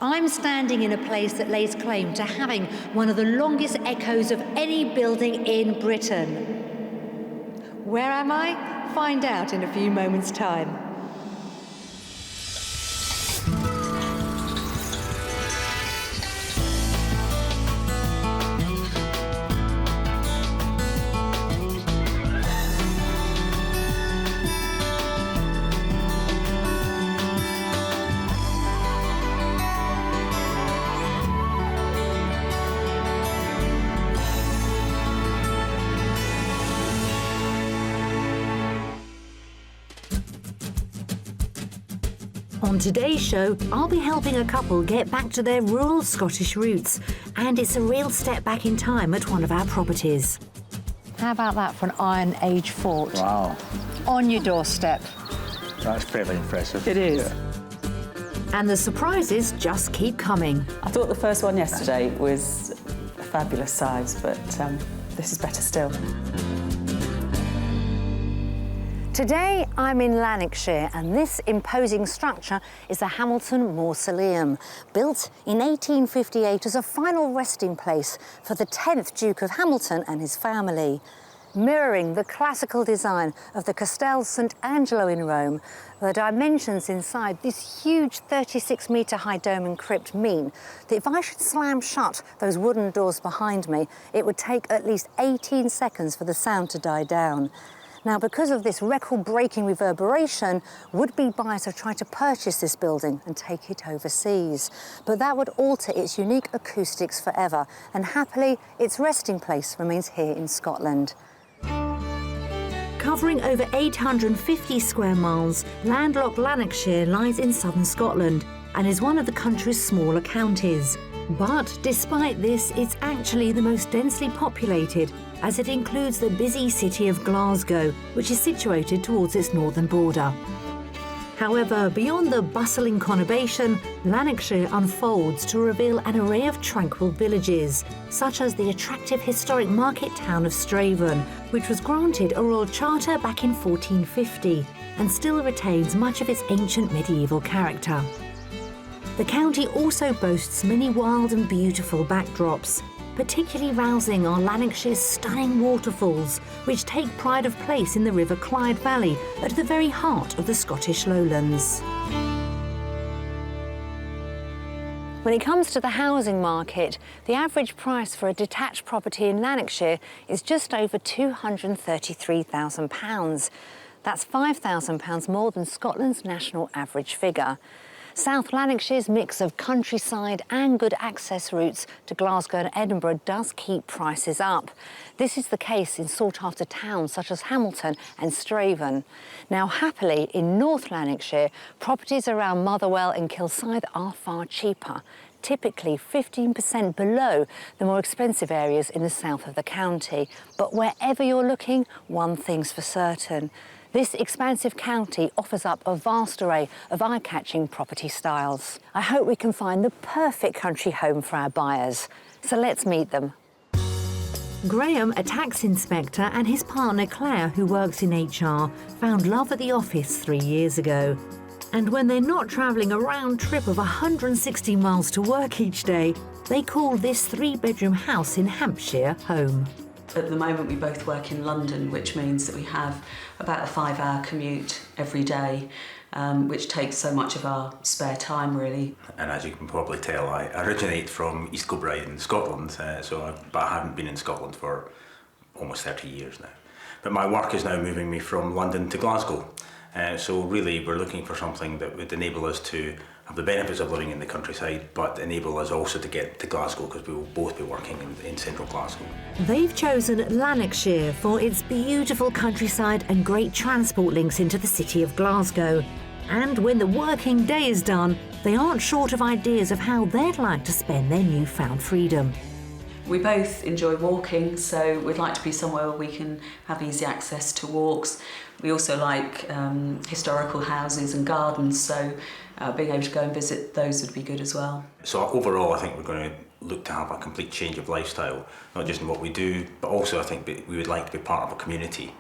I'm standing in a place that lays claim to having one of the longest echoes of any building in Britain. Where am I? Find out in a few moments' time. On today's show, I'll be helping a couple get back to their rural Scottish roots, and it's a real step back in time at one of our properties. How about that for an Iron Age fort? Wow. On your doorstep. That's fairly impressive. It is. Yeah. And the surprises just keep coming. I thought the first one yesterday was a fabulous size, but this is better still. Today, I'm in Lanarkshire, and this imposing structure is the Hamilton Mausoleum, built in 1858 as a final resting place for the 10th Duke of Hamilton and his family. Mirroring the classical design of the Castel St. Angelo in Rome, the dimensions inside this huge 36-metre high dome and crypt mean that if I should slam shut those wooden doors behind me, it would take at least 18 seconds for the sound to die down. Now, because of this record-breaking reverberation, would-be buyers have tried to purchase this building and take it overseas. But that would alter its unique acoustics forever, and happily, its resting place remains here in Scotland. Covering over 850 square miles, landlocked Lanarkshire lies in southern Scotland and is one of the country's smaller counties. But despite this, it's actually the most densely populated, as it includes the busy city of Glasgow, which is situated towards its northern border. However, beyond the bustling conurbation, Lanarkshire unfolds to reveal an array of tranquil villages, such as the attractive historic market town of Straven, which was granted a royal charter back in 1450 and still retains much of its ancient medieval character. The county also boasts many wild and beautiful backdrops. Particularly rousing are Lanarkshire's stunning waterfalls, which take pride of place in the River Clyde Valley at the very heart of the Scottish lowlands. When it comes to the housing market, the average price for a detached property in Lanarkshire is just over £233,000. That's £5,000 more than Scotland's national average figure. South Lanarkshire's mix of countryside and good access routes to Glasgow and Edinburgh does keep prices up. This is the case in sought-after towns such as Hamilton and Straven. Now, happily, in North Lanarkshire, properties around Motherwell and Kilsyth are far cheaper, typically 15% below the more expensive areas in the south of the county. But wherever you're looking, one thing's for certain. This expansive county offers up a vast array of eye-catching property styles. I hope we can find the perfect country home for our buyers. So let's meet them. Graham, a tax inspector, and his partner Claire, who works in HR, found love at the office 3 years ago. And when they're not travelling a round trip of 160 miles to work each day, they call this 3-bedroom house in Hampshire home. At the moment, we both work in London, which means that we have about a 5-hour commute every day, which takes so much of our spare time, really. And as you can probably tell, I originate from East Kilbride in Scotland, but I haven't been in Scotland for almost 30 years now. But my work is now moving me from London to Glasgow. So really, we're looking for something that would enable us to have the benefits of living in the countryside, but enable us also to get to Glasgow, because we will both be working in central Glasgow. They've chosen Lanarkshire for its beautiful countryside and great transport links into the city of Glasgow. And when the working day is done, they aren't short of ideas of how they'd like to spend their newfound freedom. We both enjoy walking, so we'd like to be somewhere where we can have easy access to walks. We also like historical houses and gardens, so being able to go and visit those would be good as well. So overall, I think we're going to look to have a complete change of lifestyle, not just in what we do, but also I think we would like to be part of a community.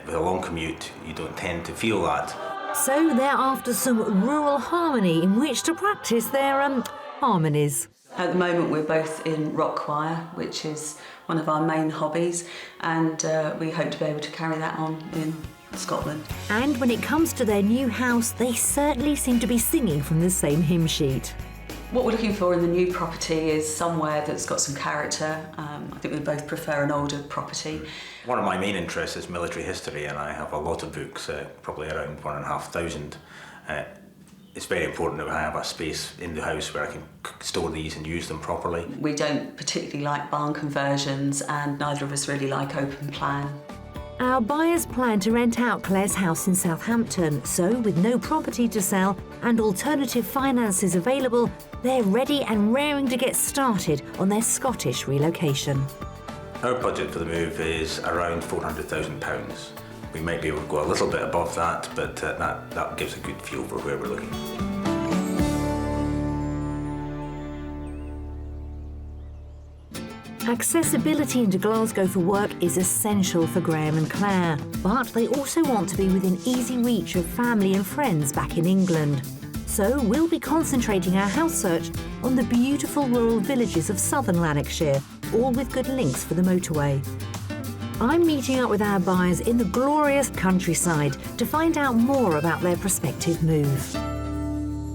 With a long commute, you don't tend to feel that. So they're after some rural harmony in which to practice their harmonies. At the moment we're both in rock choir, which is one of our main hobbies, and we hope to be able to carry that on in Scotland. And when it comes to their new house, they certainly seem to be singing from the same hymn sheet. What we're looking for in the new property is somewhere that's got some character. I think we both prefer an older property. One of my main interests is military history, and I have a lot of books, probably around 1,500. It's very important that I have a space in the house where I can store these and use them properly. We don't particularly like barn conversions, and neither of us really like open plan. Our buyers plan to rent out Claire's house in Southampton, so with no property to sell and alternative finances available, they're ready and raring to get started on their Scottish relocation. Our budget for the move is around £400,000. We might be able to go a little bit above that, but that gives a good feel for where we're looking. Accessibility into Glasgow for work is essential for Graham and Claire, but they also want to be within easy reach of family and friends back in England. So we'll be concentrating our house search on the beautiful rural villages of southern Lanarkshire, all with good links for the motorway. I'm meeting up with our buyers in the glorious countryside to find out more about their prospective move.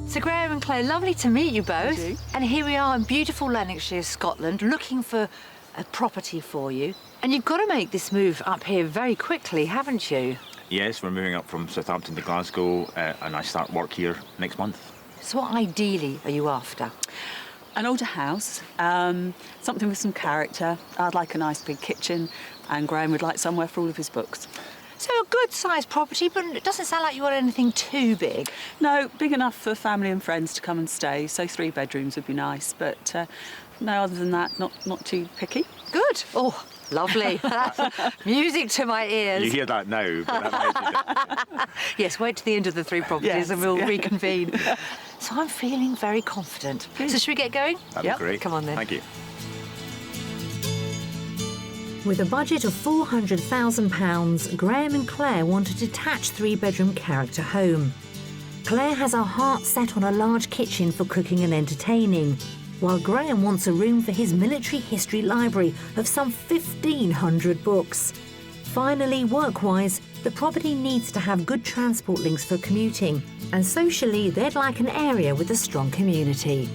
So Graham and Claire, lovely to meet you both. Thank you. And here we are in beautiful Lanarkshire, Scotland, looking for a property for you. And you've got to make this move up here very quickly, haven't you? Yes, we're moving up from Southampton to Glasgow, and I start work here next month. So what ideally are you after? An older house, something with some character. I'd like a nice big kitchen, and Graham would like somewhere for all of his books. So a good-sized property, but it doesn't sound like you want anything too big. No, big enough for family and friends to come and stay, so 3 bedrooms would be nice, but no, other than that, not too picky. Good. Oh, lovely. Music to my ears. You hear that now, but that might be different. Yes, wait to the end of the 3 properties Yes, and we'll yeah. reconvene. So I'm feeling very confident. So should we get going? That'd be great. Come on then. Thank you. With a budget of £400,000, Graham and Claire want a detached 3-bedroom character home. Claire has her heart set on a large kitchen for cooking and entertaining, while Graham wants a room for his military history library of some 1,500 books. Finally, work-wise, the property needs to have good transport links for commuting, and socially, they'd like an area with a strong community.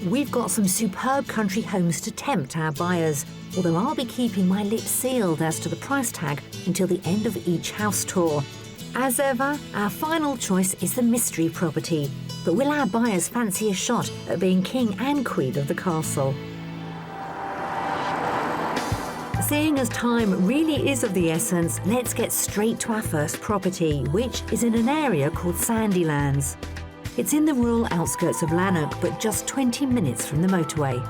We've got some superb country homes to tempt our buyers, although I'll be keeping my lips sealed as to the price tag until the end of each house tour. As ever, our final choice is the mystery property, but will our buyers fancy a shot at being king and queen of the castle? Seeing as time really is of the essence, let's get straight to our first property, which is in an area called Sandylands. It's in the rural outskirts of Lanark, but just 20 minutes from the motorway.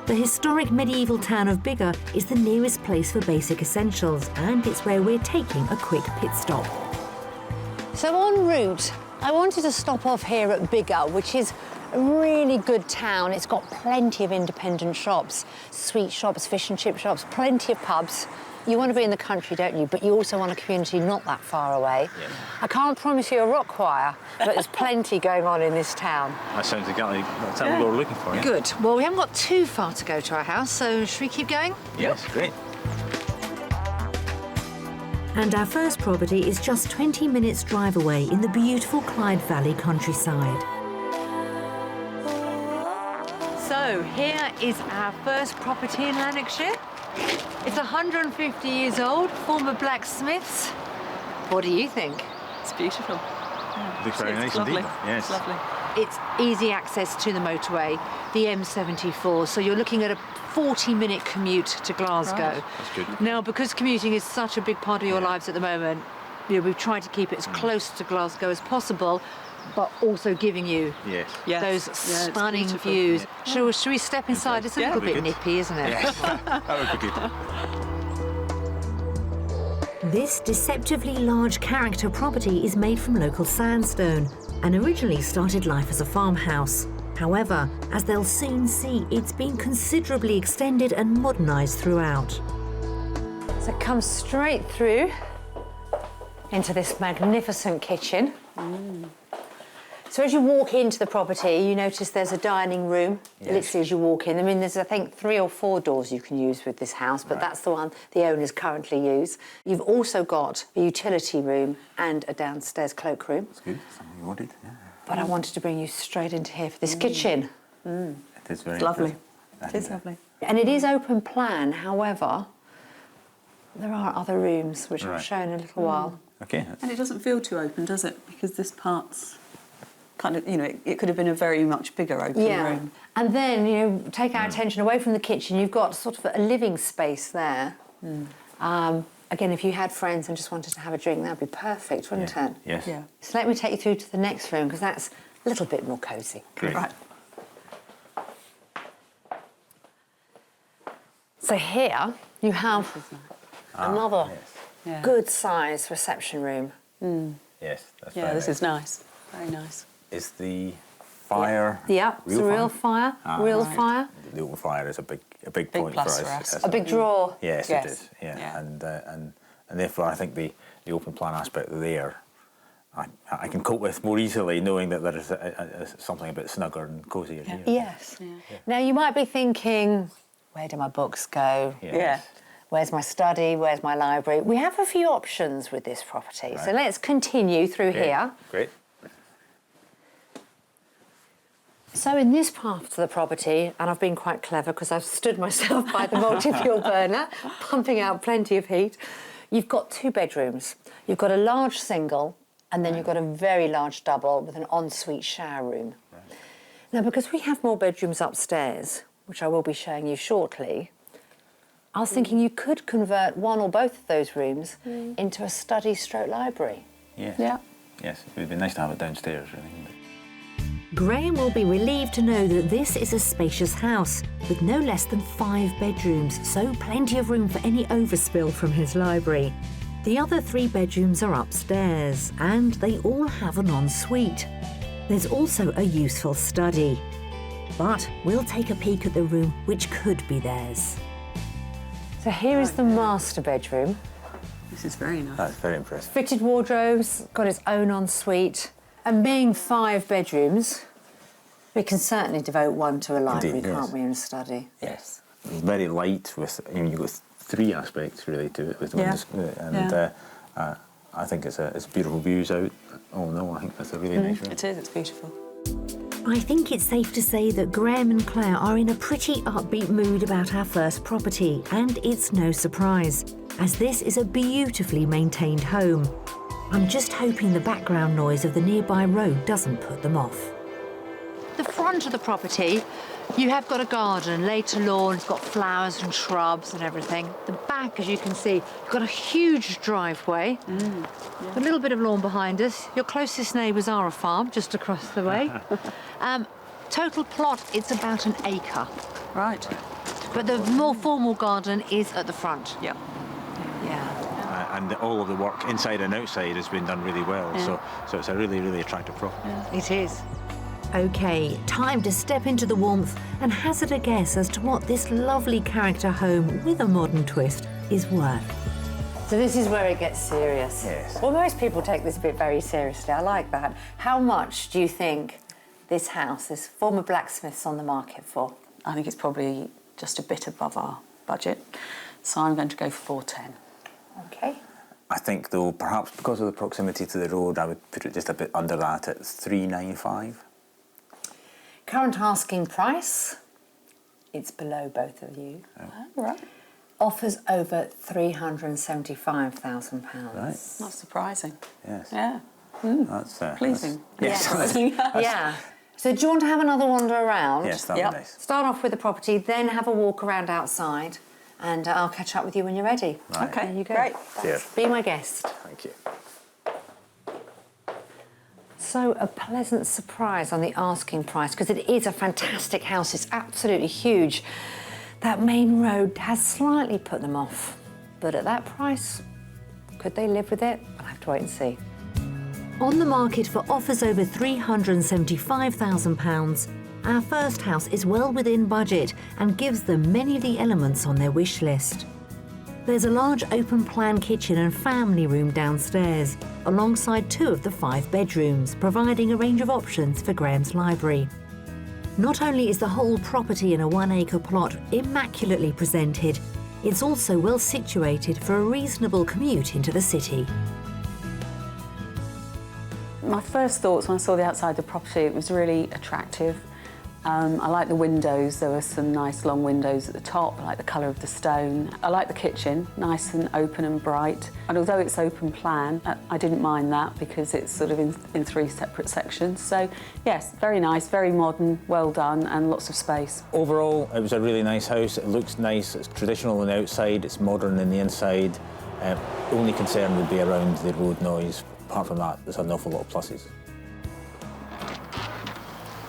The historic medieval town of Biggar is the nearest place for basic essentials, and it's where we're taking a quick pit stop. So en route, I wanted to stop off here at Biggar, which is a really good town. It's got plenty of independent shops, sweet shops, fish and chip shops, plenty of pubs. You want to be in the country, don't you? But you also want a community not that far away. Yeah. I can't promise you a rock choir, but there's plenty going on in this town. That sounds exactly that's what we're looking for. Yeah? Good. Well, we haven't got too far to go to our house, so should we keep going? Yes, great. And our first property is just 20 minutes drive away in the beautiful Clyde Valley countryside. So here is our first property in Lanarkshire. It's 150 years old, former blacksmiths. What do you think? It's beautiful. Looks very nice lovely. indeed. Yes. It's lovely. It's easy access to the motorway, the M74, so you're looking at a 40-minute commute to Glasgow. Right. That's good. Now, because commuting is such a big part of your lives at the moment, we've tried to keep it as close to Glasgow as possible, but also giving you Yes. Yes. those Yeah, it's stunning beautiful. views. Should we step inside? It's a Yeah. little That'd bit be good. nippy, isn't it? Yes. That would be good. This deceptively large character property is made from local sandstone and originally started life as a farmhouse. However, as they'll soon see, it's been considerably extended and modernised throughout. So come straight through into this magnificent kitchen. So as you walk into the property, you notice there's a dining room, literally as you walk in. I mean, there's, I think, 3 or 4 doors you can use with this house, but that's the one the owners currently use. You've also got a utility room and a downstairs cloakroom. That's good. Something you wanted. Yeah. But I wanted to bring you straight into here for this kitchen. It is very Lovely. impressive. It is lovely. And it is open plan, however, there are other rooms, which I'll Right. show in a little while. Okay. And it doesn't feel too open, does it? Because this part's kind of, you know, it could have been a very much bigger open room. And then, you know, take our attention away from the kitchen. You've got sort of a living space there. Again, if you had friends and just wanted to have a drink, that'd be perfect, wouldn't it? Yes. Yeah. So let me take you through to the next room, because that's a little bit more cosy. Great. Right. So here you have another Yeah. good size reception room. Yes. That's Yeah, very this nice. is nice. Very nice. Is the fire? Yeah, it's a real fire, real right. fire. The open fire is a big point plus for for us. us. A big draw. Yes, Yes. it is. Yeah, Yeah. and therefore I think the open plan aspect there, I can cope with more easily, knowing that there is something a bit snugger and cosier here. Yes. Now you might be thinking, where do my books go? Yes. Yeah. Where's my study? Where's my library? We have a few options with this property. So Right. let's continue through Okay, here. Great. So in this part of the property, and I've been quite clever because I've stood myself by the multi-fuel burner, pumping out plenty of heat, you've got 2 bedrooms. You've got a large single, and then you've got a very large double with an ensuite shower room. Now, because we have more bedrooms upstairs, which I will be showing you shortly, I was thinking you could convert one or both of those rooms into a study stroke library. Yes. Yeah. Yes, it would be nice to have it downstairs, really. Wouldn't it? Graham will be relieved to know that this is a spacious house with no less than 5 bedrooms, so plenty of room for any overspill from his library. The other 3 bedrooms are upstairs and they all have an ensuite. There's also a useful study. But we'll take a peek at the room which could be theirs. So here is the master bedroom. This is very nice. That's very impressive. Fitted wardrobes, got its own ensuite. And being 5 bedrooms, we can certainly devote one to a library, Indeed, yes. can't we, and a study? Yes. It's very light with, you've got 3 aspects really to it with Yeah. windows, and I think it's beautiful views out. Oh no, I think that's a really nice room. It is, it's beautiful. I think it's safe to say that Graham and Claire are in a pretty upbeat mood about our first property, and it's no surprise, as this is a beautifully maintained home. I'm just hoping the background noise of the nearby road doesn't put them off. The front of the property, you have got a garden, laid to lawn, it's got flowers and shrubs and everything. The back, as you can see, you've got a huge driveway, a little bit of lawn behind us. Your closest neighbours are a farm just across the way. Total plot, it's about an acre. Right. But the more formal garden is at the front. Yeah. Yeah. And all of the work inside and outside has been done really well. Yeah. So it's a really, really attractive property. It is. OK, time to step into the warmth and hazard a guess as to what this lovely character home with a modern twist is worth. So this is where it gets serious. Yes. Well, most people take this bit very seriously. I like that. How much do you think this house, this former blacksmith's, on the market for? I think it's probably just a bit above our budget. So I'm going to go for 410. OK. I think though, perhaps because of the proximity to the road, I would put it just a bit under that at 395. Current asking price, it's below both of you. Oh, right. Offers over £375,000. Right. Not surprising. Yes. Yeah. That's Pleasing. Yes. Yeah. So do you want to have another wander around? Yes, that'd Yep. be nice. Start off with the property, then have a walk around outside, and I'll catch up with you when you're ready. Right. Okay, There you go. great. Cheers. Be my guest. Thank you. So a pleasant surprise on the asking price, because it is a fantastic house. It's absolutely huge. That main road has slightly put them off, but at that price, could they live with it? I'll have to wait and see. On the market for offers over £375,000, our first house is well within budget and gives them many of the elements on their wish list. There's a large open-plan kitchen and family room downstairs, alongside 2 of the 5 bedrooms, providing a range of options for Graham's library. Not only is the whole property in a 1-acre plot immaculately presented, it's also well situated for a reasonable commute into the city. My first thoughts when I saw the outside of the property, it was really attractive. I like the windows. There were some nice long windows at the top. I like the colour of the stone. I like the kitchen, nice and open and bright. And although it's open plan, I didn't mind that because it's sort of in 3 separate sections. So yes, very nice, very modern, well done, and lots of space. Overall, it was a really nice house. It looks nice. It's traditional on the outside. It's modern on the inside. Only concern would be around the road noise. Apart from that, there's an awful lot of pluses.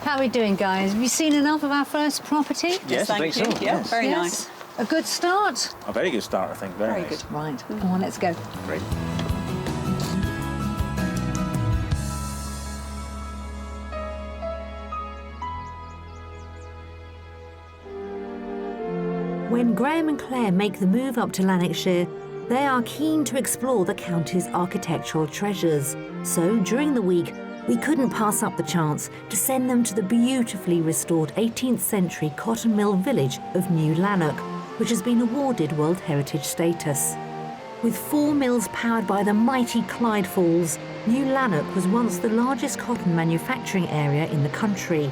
How are we doing, guys? Have you seen enough of our first property? Yes, I think so. Yeah, Yes. very Yes. nice. A good start? A very good start, I think. Very nice. good. Right, come on, let's go. Great. When Graham and Claire make the move up to Lanarkshire, they are keen to explore the county's architectural treasures. So during the week, we couldn't pass up the chance to send them to the beautifully restored 18th century cotton mill village of New Lanark, which has been awarded World Heritage status. With 4 mills powered by the mighty Clyde Falls, New Lanark was once the largest cotton manufacturing area in the country.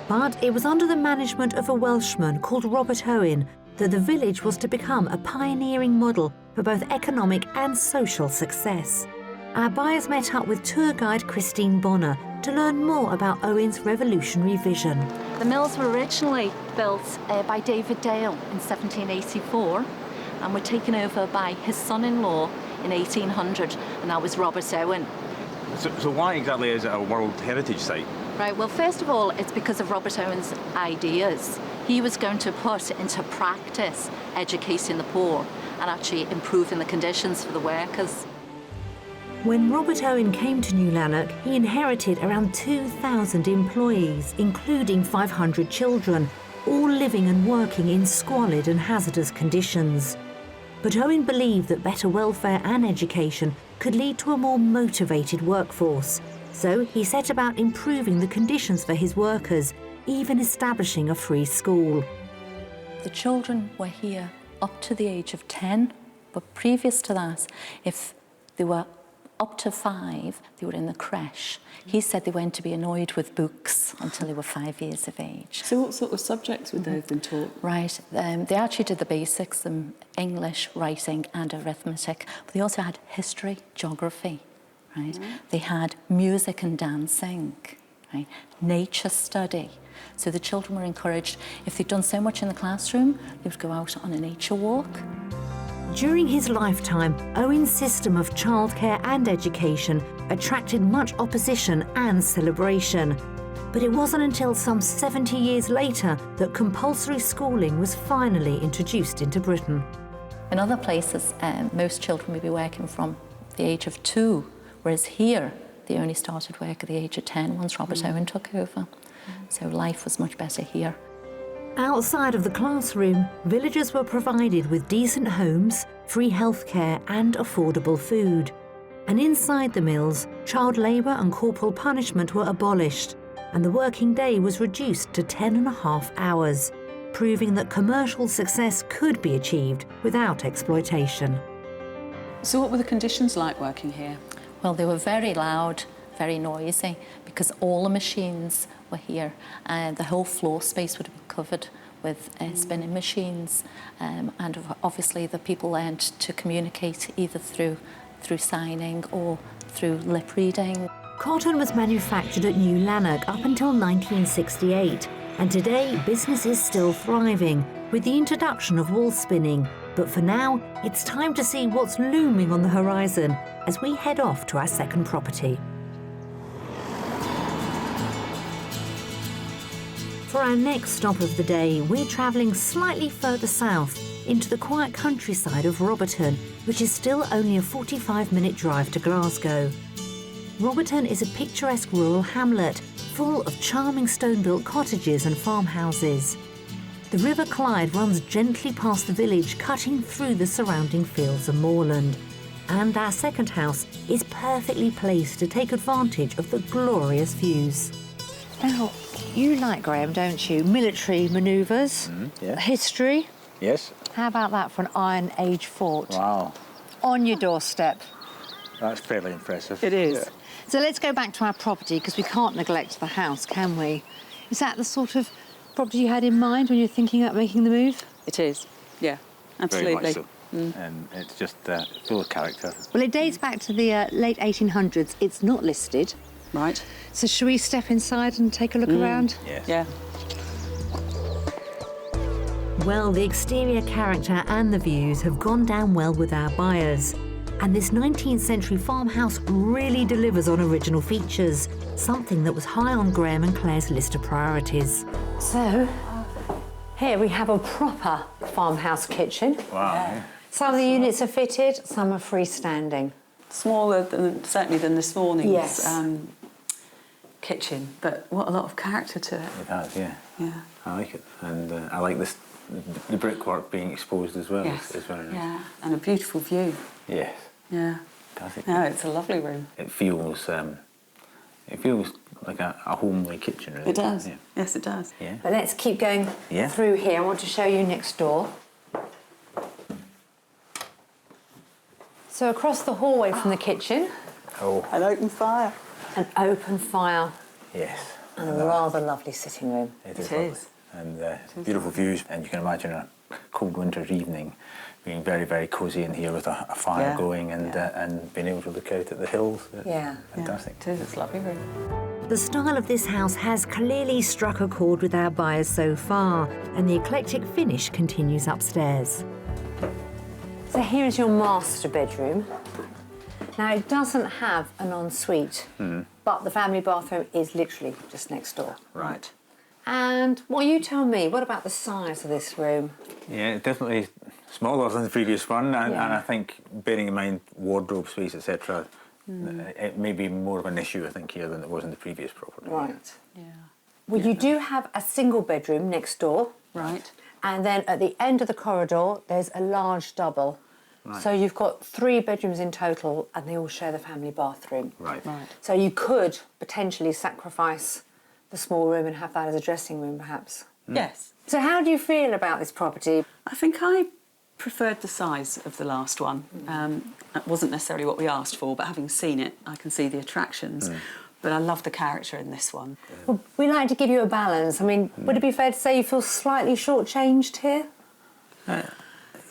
But it was under the management of a Welshman called Robert Owen that the village was to become a pioneering model for both economic and social success. Our buyers met up with tour guide Christine Bonner to learn more about Owen's revolutionary vision. The mills were originally built by David Dale in 1784 and were taken over by his son-in-law in 1800, and that was Robert Owen. So why exactly is it a World Heritage Site? Right, well, first of all, it's because of Robert Owen's ideas. He was going to put into practice educating the poor and actually improving the conditions for the workers. When Robert Owen came to New Lanark, he inherited around 2,000 employees, including 500 children, all living and working in squalid and hazardous conditions. But Owen believed that better welfare and education could lead to a more motivated workforce. So he set about improving the conditions for his workers, even establishing a free school. The children were here up to the age of 10, but previous to that, if they were up to 5, they were in the creche. He said they weren't to be annoyed with books until they were 5 years of age. So what sort of subjects would they have been taught? Right, they actually did the basics, English, writing and arithmetic, but they also had history, geography, right? They had music and dancing, right? Nature study. So the children were encouraged, if they'd done so much in the classroom, they would go out on a nature walk. During his lifetime, Owen's system of childcare and education attracted much opposition and celebration. But it wasn't until some 70 years later that compulsory schooling was finally introduced into Britain. In other places, most children would be working from the age of 2, whereas here, they only started work at the age of 10 once Robert Owen took over. So life was much better here. Outside of the classroom, villagers were provided with decent homes, free healthcare and affordable food. And inside the mills, child labour and corporal punishment were abolished, and the working day was reduced to 10.5 hours, proving that commercial success could be achieved without exploitation. So what were the conditions like working here? Well, they were very loud, very noisy, because all the machines were here, and the whole floor space would have been covered with spinning machines, and obviously the people learned to communicate either through signing or through lip reading. Cotton was manufactured at New Lanark up until 1968, and today business is still thriving with the introduction of wool spinning. But for now, it's time to see what's looming on the horizon as we head off to our second property. For our next stop of the day, we're travelling slightly further south into the quiet countryside of Roberton, which is still only a 45-minute drive to Glasgow. Roberton is a picturesque rural hamlet full of charming stone-built cottages and farmhouses. The River Clyde runs gently past the village, cutting through the surrounding fields and moorland. And our second house is perfectly placed to take advantage of the glorious views. Now, you like, Graham, don't you? Military manoeuvres, yeah. history. Yes. How about that for an Iron Age fort? Wow. On your doorstep. That's fairly impressive. It is. Yeah. So let's go back to our property, because we can't neglect the house, can we? Is that the sort of property you had in mind when you're thinking about making the move? It is. Yeah, absolutely. Very much so. And it's just full of character. Well, it dates back to the late 1800s. It's not listed. Right. So should we step inside and take a look around? Yes. Yeah. Well, the exterior character and the views have gone down well with our buyers. And this 19th century farmhouse really delivers on original features, something that was high on Graham and Claire's list of priorities. So, here we have a proper farmhouse kitchen. Wow. Yeah. Some of the units are fitted, some are freestanding. Smaller certainly than this morning's Yes. kitchen, but what a lot of character to it. It has, yeah. Yeah. I like it. And I like this, the brickwork being exposed as well. Yes. Is very nice. Yeah, and a beautiful view. Yes. Yeah. Fantastic. No, it's a lovely room. It feels like a homely kitchen, really. It does. Yeah. Yes, it does. Yeah. But let's keep going Yeah. through here. I want to show you next door. So across the hallway from the kitchen, Oh, An open fire. an open fire yes. and a rather lovely sitting room. It is. It Lovely. is. And beautiful views. And you can imagine a cold winter's evening being very, very cosy in here with a fire Yeah. going and being able to look out at the hills. Yeah. Fantastic. It is. It's a lovely room. The style of this house has clearly struck a chord with our buyers so far, and the eclectic finish continues upstairs. So here is your master bedroom. Now, it doesn't have an ensuite, but the family bathroom is literally just next door. Right. And, well, you tell me, what about the size of this room? Yeah, it's definitely smaller than the previous one, and Yeah. I think, bearing in mind wardrobe space, etc., it may be more of an issue, I think, here than it was in the previous property. Right. Yeah. Well, you do have a single bedroom next door, Right. and then at the end of the corridor, there's a large double. Right. So you've got 3 bedrooms in total, and they all share the family bathroom. Right. Right. So you could potentially sacrifice the small room and have that as a dressing room, perhaps. Yes. So how do you feel about this property? I think I preferred the size of the last one. That wasn't necessarily what we asked for, but having seen it, I can see the attractions. But I love the character in this one. Well, we like to give you a balance. I mean, would it be fair to say you feel slightly shortchanged here?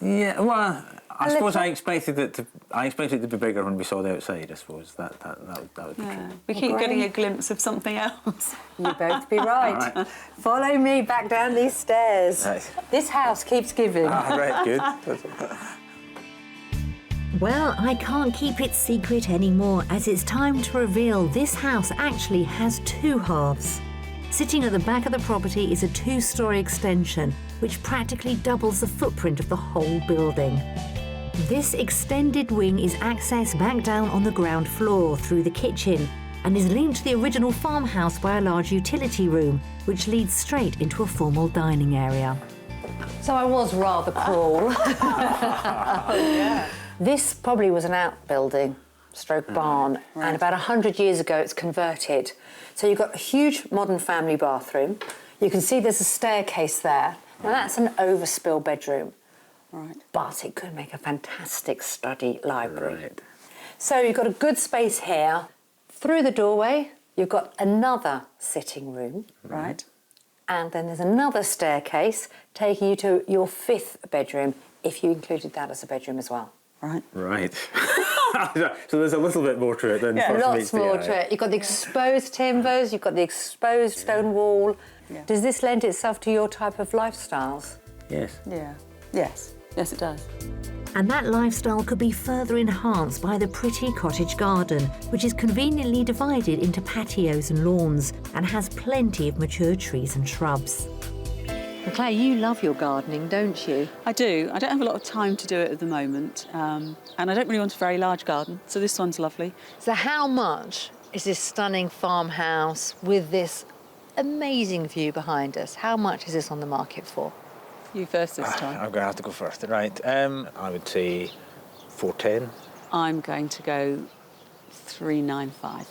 Yeah, well, I suppose little? I expected it to be bigger when we saw the outside. I suppose that would be Yeah. true. We keep Great. getting a glimpse of something else. You both be right. Right. Follow me back down these stairs. Right. This house keeps giving. Right, good. Well, I can't keep it secret anymore, as it's time to reveal this house actually has 2 halves. Sitting at the back of the property is a 2-storey extension, which practically doubles the footprint of the whole building. This extended wing is accessed back down on the ground floor through the kitchen and is linked to the original farmhouse by a large utility room, which leads straight into a formal dining area. So I was rather cruel. This probably was an outbuilding, stroke barn, and about 100 years ago it's converted. So you've got a huge modern family bathroom. You can see there's a staircase there. Now that's an overspill bedroom. Right. But it could make a fantastic study library. Right. So you've got a good space here. Through the doorway, you've got another sitting room. Right. And then there's another staircase taking you to your 5th bedroom, if you included that as a bedroom as well. Right. Right. So there's a little bit more to it than first Lots meets the more eye. to it. You've got the exposed timbers, you've got the exposed stone wall. Yeah. Does this lend itself to your type of lifestyles? Yes. Yeah. Yes. Yes, it does. And that lifestyle could be further enhanced by the pretty cottage garden, which is conveniently divided into patios and lawns and has plenty of mature trees and shrubs. Well, Claire, you love your gardening, don't you? I do. I don't have a lot of time to do it at the moment, and I don't really want a very large garden, so this one's lovely. So how much is this stunning farmhouse with this amazing view behind us? How much is this on the market for? You first this time. I'm going to have to go first. Right. I would say 410. I'm going to go 395.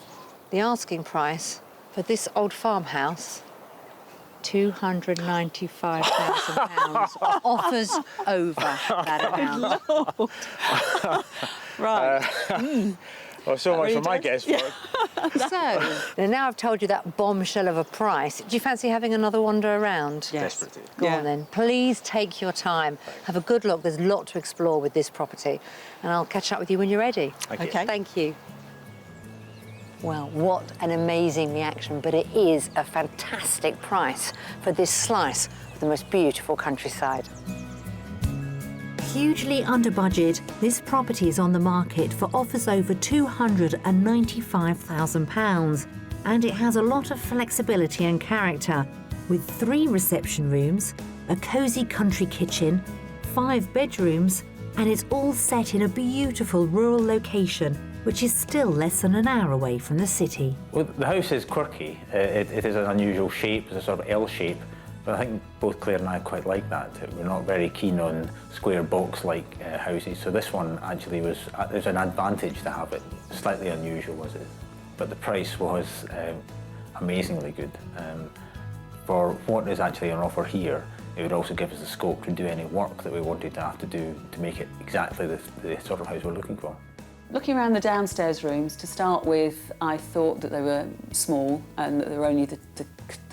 The asking price for this old farmhouse, £295,000. Offers over that amount. Right. Well, so much really for my does? guesswork. So, now I've told you that bombshell of a price. Do you fancy having another wander around? Yes. Desperate. Go on then. Please take your time. Have a good look. There's a lot to explore with this property. And I'll catch up with you when you're ready. Thank you. Okay. Thank you. Well, what an amazing reaction, but it is a fantastic price for this slice of the most beautiful countryside. Hugely under budget, this property is on the market for offers over £295,000, and it has a lot of flexibility and character, with 3 reception rooms, a cosy country kitchen, 5 bedrooms, and it's all set in a beautiful rural location, which is still less than an hour away from the city. Well, the house is quirky. It is an unusual shape, it's a sort of L shape, but I think both Claire and I quite like that. We're not very keen on square box-like houses, so this one actually there's an advantage to have it. Slightly unusual, was it? But the price was amazingly good. For what is actually on offer here, it would also give us the scope to do any work that we wanted to have to do to make it exactly the sort of house we're looking for. Looking around the downstairs rooms, to start with, I thought that they were small and that there were only the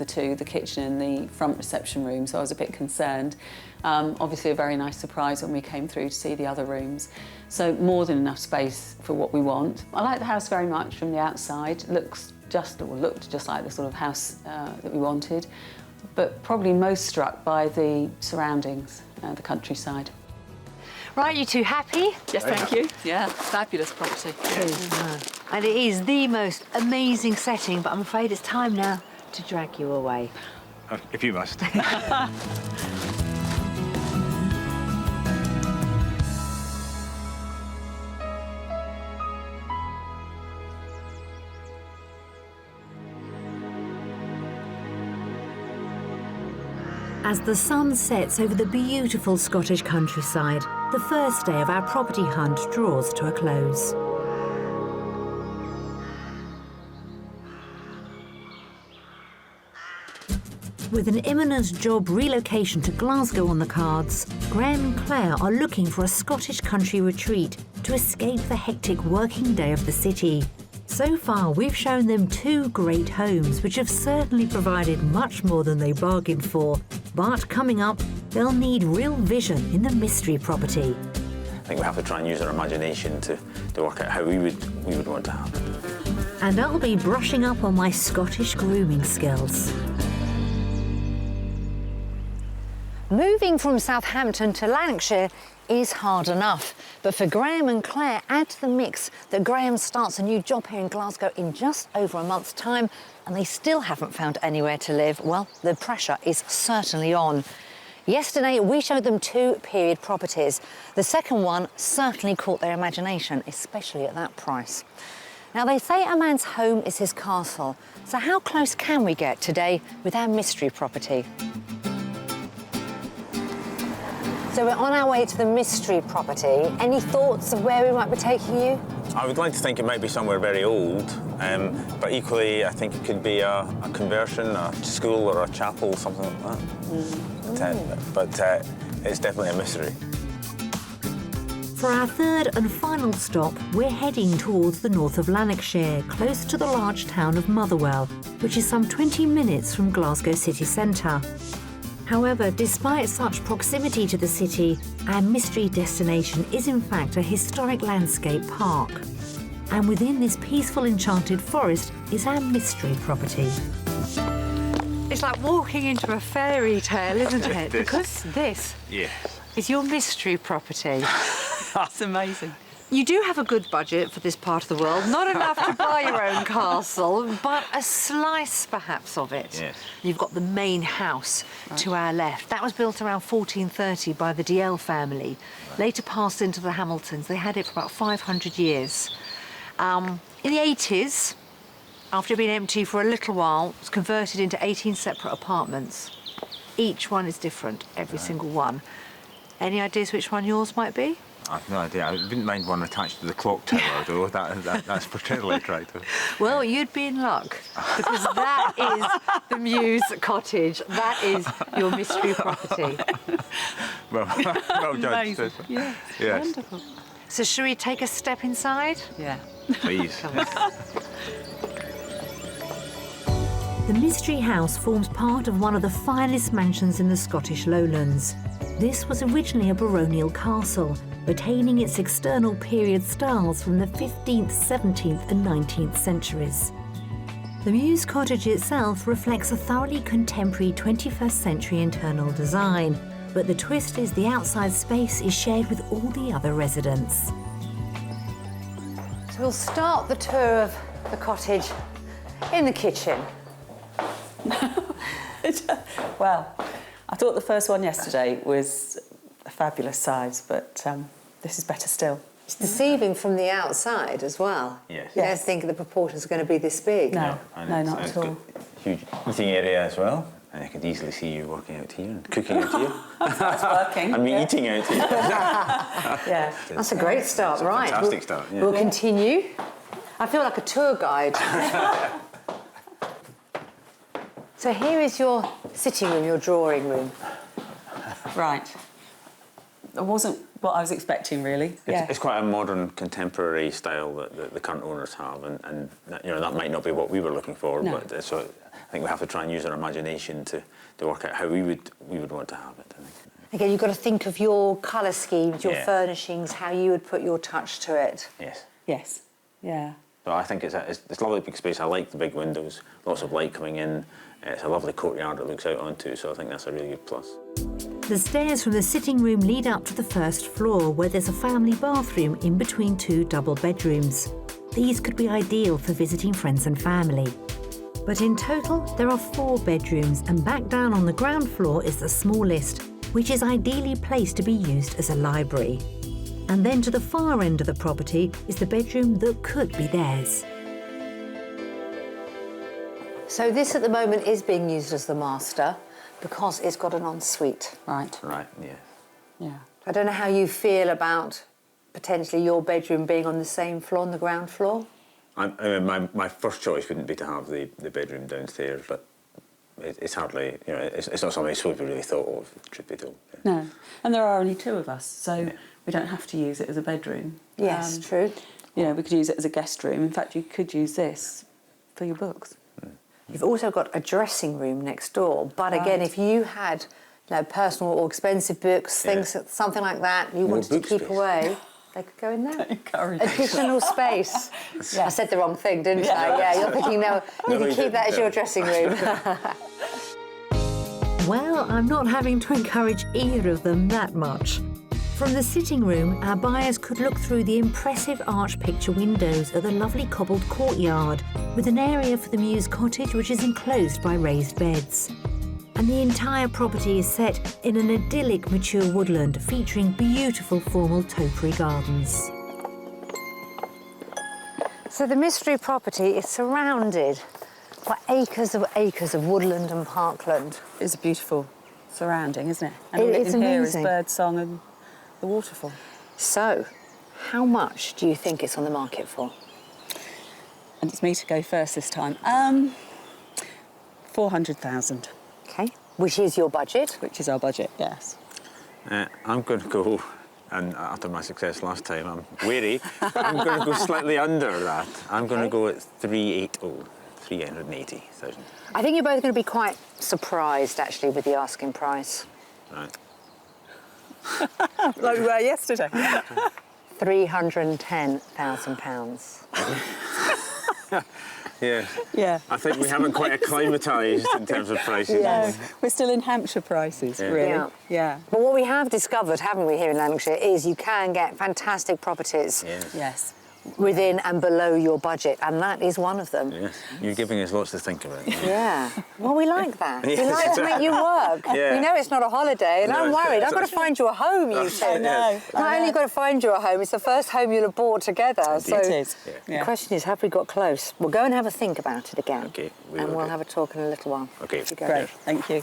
two, the kitchen and the front reception room, so I was a bit concerned. Obviously a very nice surprise when we came through to see the other rooms. So more than enough space for what we want. I like the house very much from the outside. Looked just like the sort of house that we wanted, but probably most struck by the surroundings, the countryside. Right, you two happy? Yes, thank you. Yeah, fabulous property. And it is the most amazing setting, but I'm afraid it's time now to drag you away. If you must. As the sun sets over the beautiful Scottish countryside, the first day of our property hunt draws to a close. With an imminent job relocation to Glasgow on the cards, Graham and Claire are looking for a Scottish country retreat to escape the hectic working day of the city. So far, we've shown them 2 great homes, which have certainly provided much more than they bargained for. But coming up, they'll need real vision in the mystery property. I think we have to try and use our imagination to work out how we would want to have it. And I'll be brushing up on my Scottish grooming skills. Moving from Southampton to Lanarkshire is hard enough, but for Graham and Claire, add to the mix that Graham starts a new job here in Glasgow in just over a month's time, and they still haven't found anywhere to live. Well, the pressure is certainly on. Yesterday, we showed them 2 period properties. The second one certainly caught their imagination, especially at that price. Now, they say a man's home is his castle, so how close can we get today with our mystery property? So we're on our way to the mystery property. Any thoughts of where we might be taking you? I would like to think it might be somewhere very old, but equally I think it could be a conversion, a school or a chapel, something like that. But it's definitely a mystery. For our third and final stop, we're heading towards the north of Lanarkshire, close to the large town of Motherwell, which is some 20 minutes from Glasgow city centre. However, despite such proximity to the city, our mystery destination is in fact a historic landscape park. And within this peaceful enchanted forest is our mystery property. It's like walking into a fairy tale, isn't it? Because this is your mystery property. That's amazing. You do have a good budget for this part of the world. Not enough to buy your own castle, but a slice, perhaps, of it. Yes. You've got the main house to our left. That was built around 1430 by the DL family. Later passed into the Hamiltons. They had it for about 500 years. In the 80s, after being empty for a little while, it was converted into 18 separate apartments. Each one is different, every single one. Any ideas which one yours might be? I've no idea. I wouldn't mind one attached to the clock tower, though. That's particularly attractive. Well, you'd be in luck, because that is the Muse cottage. That is your mystery property. Well judged. Amazing. Yeah, Yes. wonderful. So should we take a step inside? Yeah. Please. The Mystery House forms part of one of the finest mansions in the Scottish Lowlands. This was originally a baronial castle, retaining its external period styles from the 15th, 17th and 19th centuries. The Muse cottage itself reflects a thoroughly contemporary 21st century internal design, but the twist is the outside space is shared with all the other residents. So we'll start the tour of the cottage in the kitchen. Well, I thought the first one yesterday was a fabulous size, but this is better still. It's deceiving from the outside as well. Yes. You don't think the proportions are going to be this big. No, And no, it's- not and at it's all. got huge eating area as well. And I could easily see you working out here and cooking out here. It's working. I mean, eating out here. Yeah. That's a great start, It's a right? fantastic start, yeah. We'll continue. I feel like a tour guide. So here is your sitting room, your drawing room. Right. It wasn't what I was expecting, really. It's quite a modern, contemporary style that the current owners have, and that, that might not be what we were looking for, No. but so I think we have to try and use our imagination to work out how we would want to have it. I think. Again, you've got to think of your colour schemes, your Yeah. furnishings, how you would put your touch to it. Yes. Yes. Yeah. So I think it's a lovely big space. I like the big windows, lots of light coming in. It's a lovely courtyard it looks out onto, so I think that's a really good plus. The stairs from the sitting room lead up to the first floor, where there's a family bathroom in between two double bedrooms. These could be ideal for visiting friends and family. But in total, there are 4 bedrooms, and back down on the ground floor is the smallest, which is ideally placed to be used as a library. And then to the far end of the property is the bedroom that could be theirs. So this at the moment is being used as the master because it's got an ensuite. Right. Right, yeah. Yeah. I don't know how you feel about potentially your bedroom being on the same floor, on the ground floor. My first choice wouldn't be to have the bedroom downstairs, but it's hardly, it's not something we really thought of, truth be told. Yeah. No. And there are only 2 of us, so we don't have to use it as a bedroom. Yes, true. We could use it as a guest room. In fact, you could use this for your books. You've also got a dressing room next door, but again, if you had personal or expensive books, things, something like that, you More wanted to book keep space. away, they could go in there. Encourage. Additional space. I said the wrong thing, didn't I? Yeah, you're thinking, no, you can keep that as your dressing room. Well, I'm not having to encourage either of them that much. From the sitting room, our buyers could look through the impressive arch picture windows at the lovely cobbled courtyard, with an area for the Muse cottage which is enclosed by raised beds. And the entire property is set in an idyllic mature woodland featuring beautiful formal topiary gardens. So the mystery property is surrounded by acres of woodland and parkland. It's a beautiful surrounding, isn't it? And It all you is can hear is amazing. birdsong and the waterfall. So, how much do you think it's on the market for? And it's me to go first this time. 400,000, Okay, which is your budget. which is our budget, yes. I'm going to go, and after my success last time, I'm wary, but I'm going to go slightly under that. I'm going to go at 380,000. I think you're both going to be quite surprised, actually, with the asking price. Right. Like we were yesterday. £310,000. Yeah. Yeah. I think we haven't quite acclimatised in terms of prices. No, we're still in Hampshire prices, really. Yeah. Yeah. But what we have discovered, haven't we, here in Lanarkshire, is you can get fantastic properties Yes. within and below your budget, and that is one of them. Yes. You're giving us lots to think about. Yeah. Well, we like that. We Yes, like to make you work. Yeah. We know it's not a holiday, and No, I'm worried. I've got to it's- find you a home, you two. I know. Not only got to find you a home, it's the first home you'll have bought together. So It is. the question is, have we got close? We'll go and have a think about it again. Okay, we And will we'll do. have a talk in a little while. Okay. If you go. Great, thank you.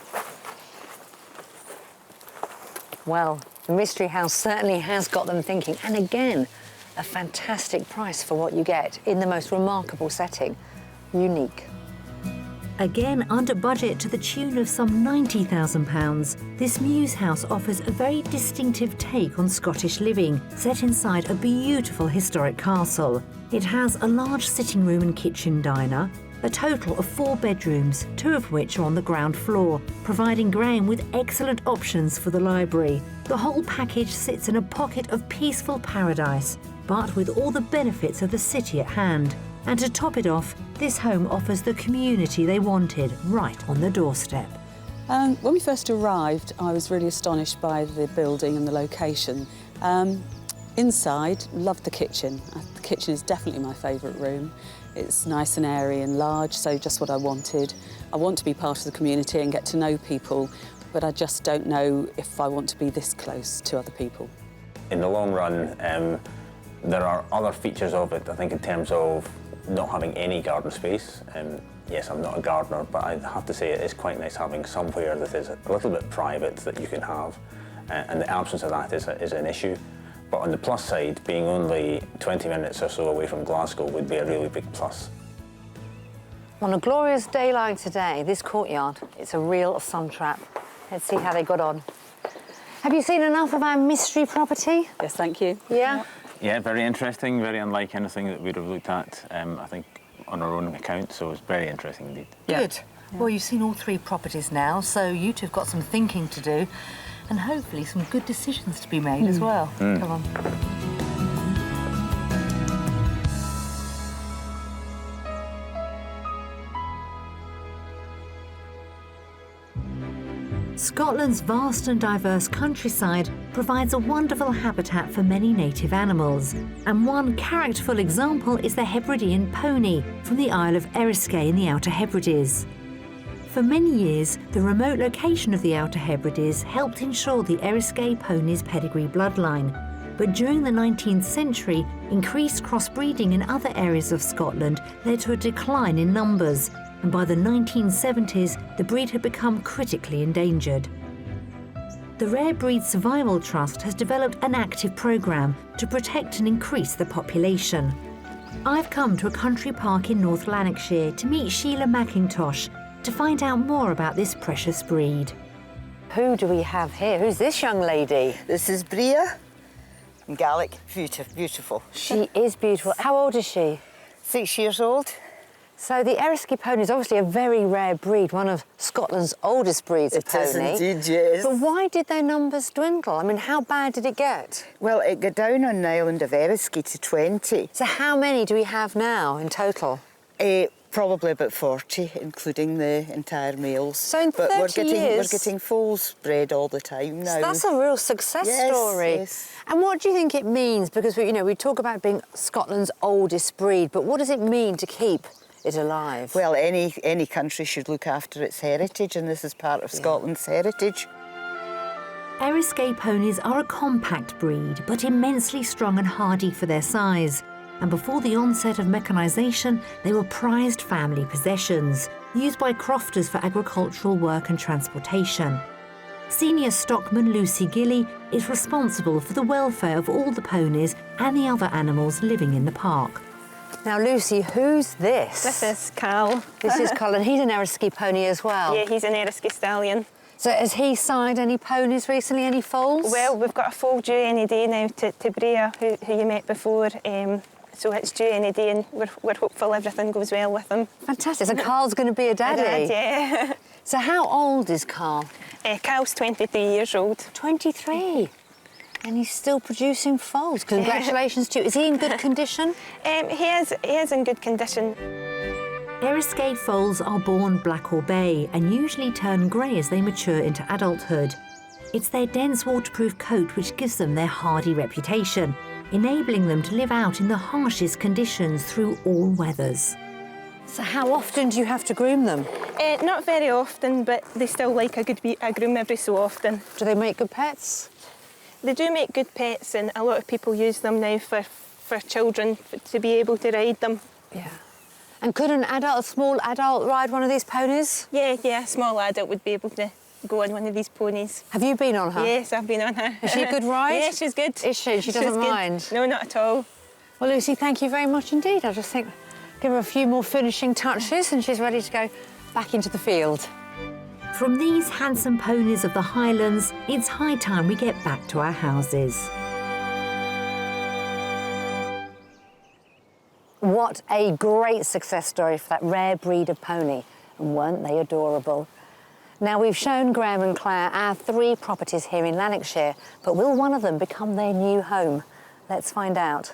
Well, the Mystery House certainly has got them thinking. And again, a fantastic price for what you get in the most remarkable setting. Unique. Again, under budget to the tune of some £90,000, this Mews House offers a very distinctive take on Scottish living, set inside a beautiful historic castle. It has a large sitting room and kitchen diner, a total of 4 bedrooms, 2 of which are on the ground floor, providing Graham with excellent options for the library. The whole package sits in a pocket of peaceful paradise, but with all the benefits of the city at hand. And to top it off, this home offers the community they wanted right on the doorstep. When we first arrived, I was really astonished by the building and the location. Inside, loved the kitchen. The kitchen is definitely my favourite room. It's nice and airy and large, so just what I wanted. I want to be part of the community and get to know people, but I just don't know if I want to be this close to other people. In the long run, there are other features of it, I think, in terms of not having any garden space. Yes, I'm not a gardener, but I have to say it is quite nice having somewhere that is a little bit private that you can have, and the absence of that is an issue. But on the plus side, being only 20 minutes or so away from Glasgow would be a really big plus. On a glorious day like today, this courtyard, it's a real sun trap. Let's see how they got on. Have you seen enough of our mystery property? Yes, thank you. Yeah? Yeah, very interesting, very unlike anything that we'd have looked at, I think, on our own account, so it's very interesting indeed. Good. Yeah. Well, you've seen all 3 properties now, so you two have got some thinking to do, and hopefully some good decisions to be made as well. Come on. Scotland's vast and diverse countryside provides a wonderful habitat for many native animals, and one characterful example is the Hebridean pony from the Isle of Eriskay in the Outer Hebrides. For many years, the remote location of the Outer Hebrides helped ensure the Eriskay pony's pedigree bloodline, but during the 19th century, increased crossbreeding in other areas of Scotland led to a decline in numbers, and by the 1970s, the breed had become critically endangered. The Rare Breed Survival Trust has developed an active programme to protect and increase the population. I've come to a country park in North Lanarkshire to meet Sheila McIntosh to find out more about this precious breed. Who do we have here? Who's this young lady? This is Bria, Gaelic, beautiful. She is beautiful. How old is she? 6 years old. So the Eriskay pony is obviously a very rare breed, one of Scotland's oldest breeds of pony. It is indeed, yes. But why did their numbers dwindle? I mean, how bad did it get? Well, it got down on the island of Eriskay to 20. So how many do we have now in total? Probably about 40, including the entire males. So in 30 we're getting foals bred all the time now. So that's a real success story. Yes. And what do you think it means? Because we talk about being Scotland's oldest breed, but what does it mean to keep it alive? Well, any country should look after its heritage, and this is part of Scotland's heritage. Eriskay ponies are a compact breed, but immensely strong and hardy for their size. And before the onset of mechanisation, they were prized family possessions, used by crofters for agricultural work and transportation. Senior stockman Lucy Gilly is responsible for the welfare of all the ponies and the other animals living in the park. Now, Lucy, who's this? This is Cal. This is Colin. He's an Eriskay pony as well. Yeah, he's an Eriskay stallion. So has he signed any ponies recently, any foals? Well, we've got a foal due any day now to Bria, who you met before. So it's due any day, and we're hopeful everything goes well with him. Fantastic. So Carl's going to be a daddy? A dad, yeah. So how old is Carl? Cal's 23 years old. 23? And he's still producing foals. Congratulations to you. Is he in good condition? He is in good condition. Eriskay foals are born black or bay and usually turn grey as they mature into adulthood. It's their dense waterproof coat which gives them their hardy reputation, enabling them to live out in the harshest conditions through all weathers. So how often do you have to groom them? Not very often, but they still like a groom every so often. Do they make good pets? They do make good pets, and a lot of people use them now for children to be able to ride them. Yeah. And could a small adult ride one of these ponies? Yeah, a small adult would be able to go on one of these ponies. Have you been on her? Yes, I've been on her. Is she a good ride? Yeah, she's good. Is she? She doesn't mind? No, not at all. Well, Lucy, thank you very much indeed. I just think give her a few more finishing touches and she's ready to go back into the field. From these handsome ponies of the Highlands, it's high time we get back to our houses. What a great success story for that rare breed of pony. And weren't they adorable? Now, we've shown Graham and Claire our 3 properties here in Lanarkshire, but will one of them become their new home? Let's find out.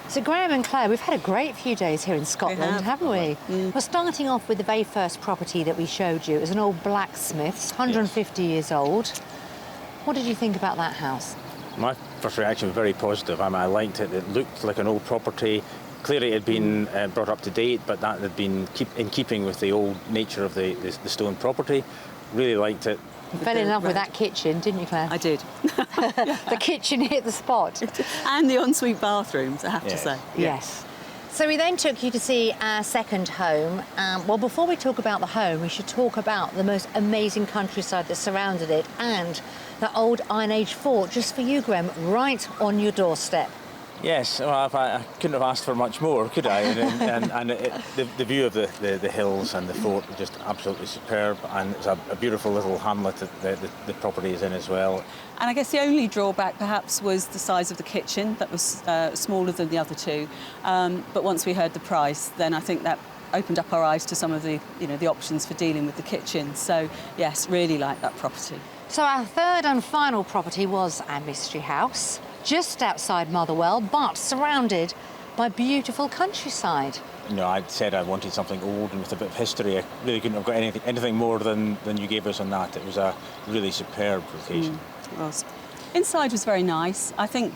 So Graham and Claire, we've had a great few days here in Scotland, haven't we? We're starting off with the very first property that we showed you. It was an old blacksmith's, 150 years old. What did you think about that house? My first reaction was very positive. I liked it. It looked like an old property. Clearly it had been brought up to date, but that had been in keeping with the old nature of the stone property. Really liked it. You fell in love with that kitchen, didn't you, Claire? I did. The kitchen hit the spot. And the ensuite bathrooms, I have to say. Yes. So we then took you to see our second home. Well, before we talk about the home, we should talk about the most amazing countryside that surrounded it and the old Iron Age fort, just for you, Graham, right on your doorstep. Yes, well, I couldn't have asked for much more, could I? And the view of the hills and the fort was just absolutely superb, and it's a beautiful little hamlet that the property is in as well. And I guess the only drawback perhaps was the size of the kitchen. That was smaller than the other 2. But once we heard the price, then I think that opened up our eyes to some of the options for dealing with the kitchen. So yes, really like that property. So our third and final property was our mystery house, just outside Motherwell, but surrounded by beautiful countryside. You know, I'd said I wanted something old and with a bit of history. I really couldn't have got anything more than you gave us on that. It was a really superb location. It was. Inside was very nice. I think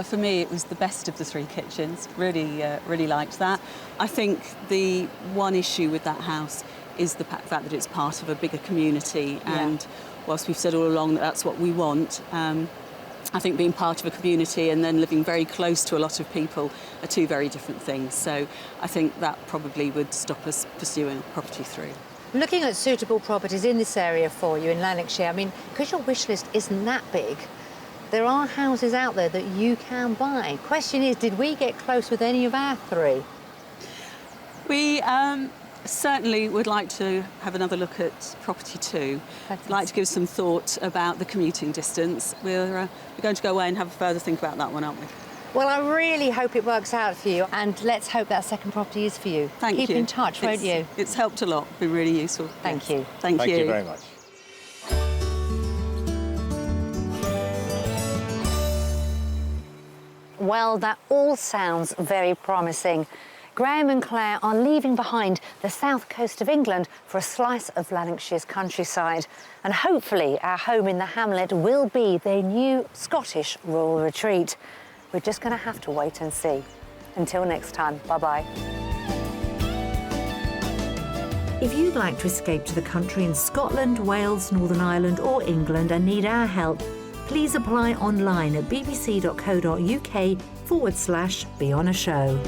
for me it was the best of the 3 kitchens. Really liked that. I think the one issue with that house is the fact that it's part of a bigger community, and whilst we've said all along that that's what we want, I think being part of a community and then living very close to a lot of people are 2 very different things. So I think that probably would stop us pursuing property 3. Looking at suitable properties in this area for you in Lanarkshire, I mean, because your wish list isn't that big, there are houses out there that you can buy. Question is, did we get close with any of our 3? We certainly would like to have another look at property 2. I'd like to give some thought about the commuting distance. We're going to go away and have a further think about that one, aren't we? Well, I really hope it works out for you, and let's hope that second property is for you. Thank you. Keep in touch, won't you? It's helped a lot. Been really useful. Thank you. Thank you. Thank you very much. Well, that all sounds very promising. Graham and Claire are leaving behind the south coast of England for a slice of Lanarkshire's countryside. And hopefully our home in the hamlet will be their new Scottish rural retreat. We're just going to have to wait and see. Until next time, bye-bye. If you'd like to escape to the country in Scotland, Wales, Northern Ireland or England and need our help, please apply online at bbc.co.uk/be on a show.